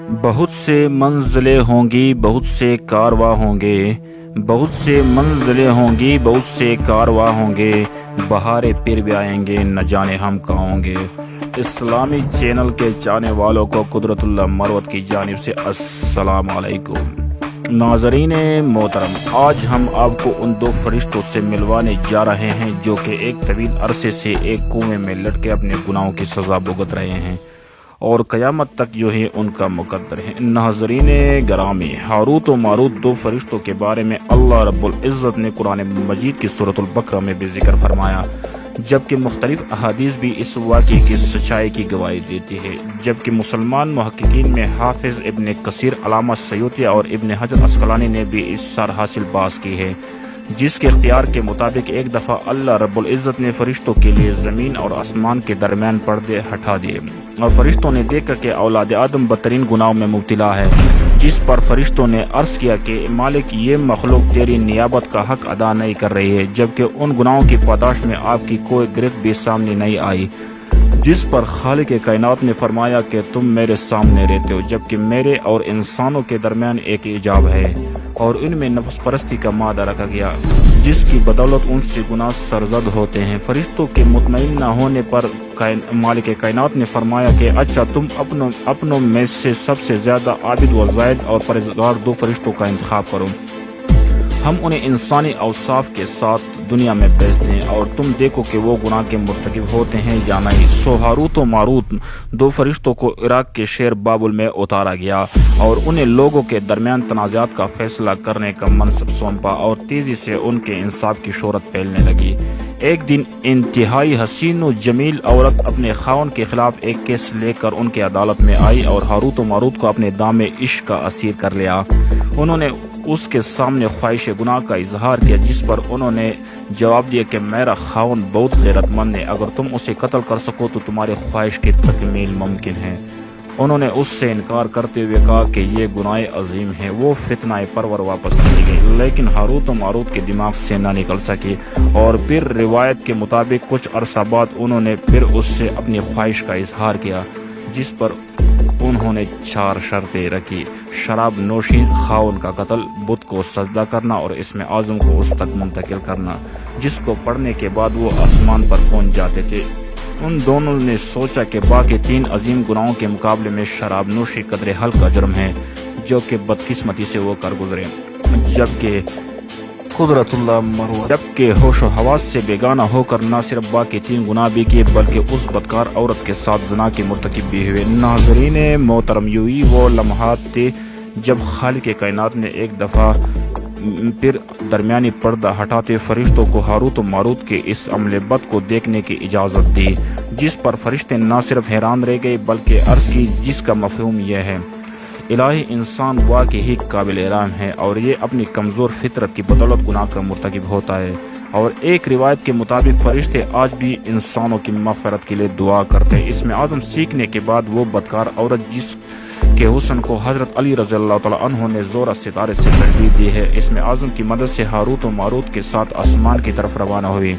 بہت سے منزلیں ہوں گی، بہت سے کارواں ہوں گے، بہت سے منزلیں ہوں گی، بہت سے کارواں ہوں گے، بہارے پھر بھی آئیں گے، نہ جانے ہم کہاں ہوں گے۔ اسلامی چینل کے چاہنے والوں کو قدرت اللہ مروت کی جانب سے السلام علیکم۔ ناظرین محترم، آج ہم آپ کو ان دو فرشتوں سے ملوانے جا رہے ہیں جو کہ ایک طویل عرصے سے ایک کنویں میں لٹکے اپنے گناہوں کی سزا بھگت رہے ہیں اور قیامت تک جو ہے ان کا مقدر ہے۔ ناظرین گرامی، ہاروت و ماروت دو فرشتوں کے بارے میں اللہ رب العزت نے قرآن مجید کی سورۃ البقرہ میں بھی ذکر فرمایا، جبکہ مختلف احادیث بھی اس واقعے کی سچائی کی گواہی دیتی ہے۔ جبکہ مسلمان محققین میں حافظ ابن کثیر، علامہ سیوطی اور ابن حجر عسقلانی نے بھی اس سر حاصل بحث کی ہے، جس کے اختیار کے مطابق ایک دفعہ اللہ رب العزت نے فرشتوں کے لیے زمین اور آسمان کے درمیان پردے ہٹا دیے، اور فرشتوں نے دیکھا کہ اولاد آدم بدترین گناہوں میں مبتلا ہے، جس پر فرشتوں نے عرض کیا کہ مالک، یہ مخلوق تیری نیابت کا حق ادا نہیں کر رہی ہے، جبکہ ان گناہوں کی پاداش میں آپ کی کوئی گرفت بھی سامنے نہیں آئی۔ جس پر خالق کائنات نے فرمایا کہ تم میرے سامنے رہتے ہو، جبکہ میرے اور انسانوں کے درمیان ایک حجاب ہے، اور ان میں نفس پرستی کا مادہ رکھا گیا، جس کی بدولت ان سے گناہ سرزد ہوتے ہیں۔ فرشتوں کے مطمئن نہ ہونے پر مالک کائنات نے فرمایا کہ اچھا، تم اپنوں میں سے سب سے زیادہ عابد و زاہد اور پرہیزگار دو فرشتوں کا انتخاب کرو، ہم انہیں انسانی اوصاف کے ساتھ دنیا میں بھیجتے ہیں اور تم دیکھو کہ وہ گناہ کے مرتکب ہوتے ہیں یا نہیں۔ سو ہاروت و ماروت دو فرشتوں کو عراق کے شہر بابل میں اتارا گیا اور انہیں لوگوں کے درمیان تنازعات کا فیصلہ کرنے کا منصب سونپا، اور تیزی سے ان کے انصاف کی شہرت پھیلنے لگی۔ ایک دن انتہائی حسین و جمیل عورت اپنے خاوند کے خلاف ایک کیس لے کر ان کی عدالت میں آئی اور ہاروت و ماروت کو اپنے دام عشق کا اسیر کر لیا۔ انہوں نے اس کے سامنے خواہش گناہ کا اظہار کیا، جس پر انہوں نے جواب دیا کہ میرا خاوند بہت غیرت مند ہے، اگر تم اسے قتل کر سکو تو تمہاری خواہش کی تکمیل ممکن ہے۔ انہوں نے اس سے انکار کرتے ہوئے کہا کہ یہ گناہ عظیم ہے۔ وہ فتنہ پرور واپس چلی گئی، لیکن ہاروت و ماروت کے دماغ سے نہ نکل سکی، اور پھر روایت کے مطابق کچھ عرصہ بعد انہوں نے پھر اس سے اپنی خواہش کا اظہار کیا، جس پر انہوں نے 4 شرطیں رکھی: شراب نوشی، خاوند کا قتل، بت کو سجدہ کرنا اور اسم اعظم کو اس تک منتقل کرنا جس کو پڑھنے کے بعد وہ آسمان پر پہنچ جاتے تھے۔ ان دونوں نے سوچا کہ باقی 3 عظیم گناہوں کے مقابلے میں شراب نوشی قدر ہلکا جرم ہے، جو کہ بدقسمتی سے وہ کر گزرے، جبکہ قدرت اللہ مروت جبکہ ہوش و حواس سے بیگانہ ہو کر نہ صرف باقی 3 گناہ بھی کیے بلکہ اس بدکار عورت کے ساتھ زنا کے مرتکب بھی ہوئے۔ ناظرین محترم، یوہی وہ لمحات تھے جب خالق کائنات نے ایک دفعہ پھر درمیانی پردہ ہٹاتے فرشتوں کو ہاروت و ماروت کے اس عمل بد کو دیکھنے کی اجازت دی، جس پر فرشتے نہ صرف حیران رہ گئے بلکہ عرض کی، جس کا مفہوم یہ ہے: الہی، انسان واقعی قابل احترام ہے اور یہ اپنی کمزور فطرت کی بدولت گناہ کا مرتکب ہوتا ہے۔ اور ایک روایت کے مطابق فرشتے آج بھی انسانوں کی مغفرت کے لیے دعا کرتے ہیں۔ اس میں اعظم سیکھنے کے بعد وہ بدکار عورت جس کے حسن کو حضرت علی رضی اللہ تعالیٰ عنہ نے زورہ ستارے سے تشبیہ دی ہے، اس میں اعظم کی مدد سے ہاروت و ماروت کے ساتھ آسمان کی طرف روانہ ہوئی،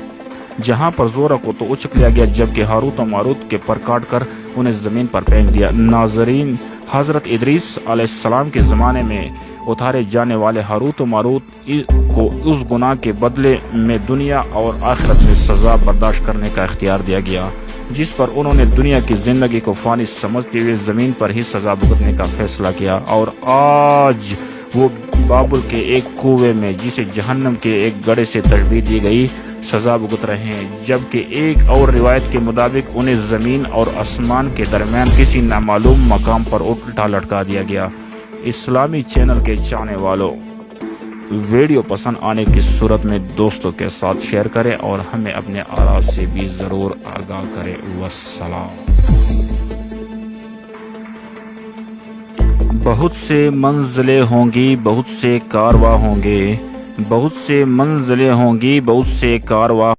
جہاں پر زورہ کو تو اچک لیا گیا، جبکہ ہاروت و ماروت کے پر کاٹ کر انہیں زمین پر پھینک دیا۔ ناظرین، حضرت ادریس علیہ السلام کے زمانے میں اتارے جانے والے ہاروت و ماروت کو اس گناہ کے بدلے میں دنیا اور آخرت میں سزا برداشت کرنے کا اختیار دیا گیا، جس پر انہوں نے دنیا کی زندگی کو فانی سمجھتے ہوئے زمین پر ہی سزا بھگتنے کا فیصلہ کیا، اور آج وہ بابل کے ایک کنویں میں، جسے جہنم کے ایک گڑھے سے تشبیہ دی گئی، سزا بھگت رہے ہیں۔ جبکہ ایک اور روایت کے مطابق انہیں زمین اور آسمان کے درمیان کسی نامعلوم مقام پر الٹا لٹکا دیا گیا۔ اسلامی چینل کے چاہنے والوں، ویڈیو پسند آنے کی صورت میں دوستوں کے ساتھ شیئر کریں اور ہمیں اپنے آراء سے بھی ضرور آگاہ کریں۔ والسلام۔ بہت سے منزلیں ہوں گی، بہت سے کارواں ہوں گے، بہت سے منزلیں ہوں گی، بہت سے کارواں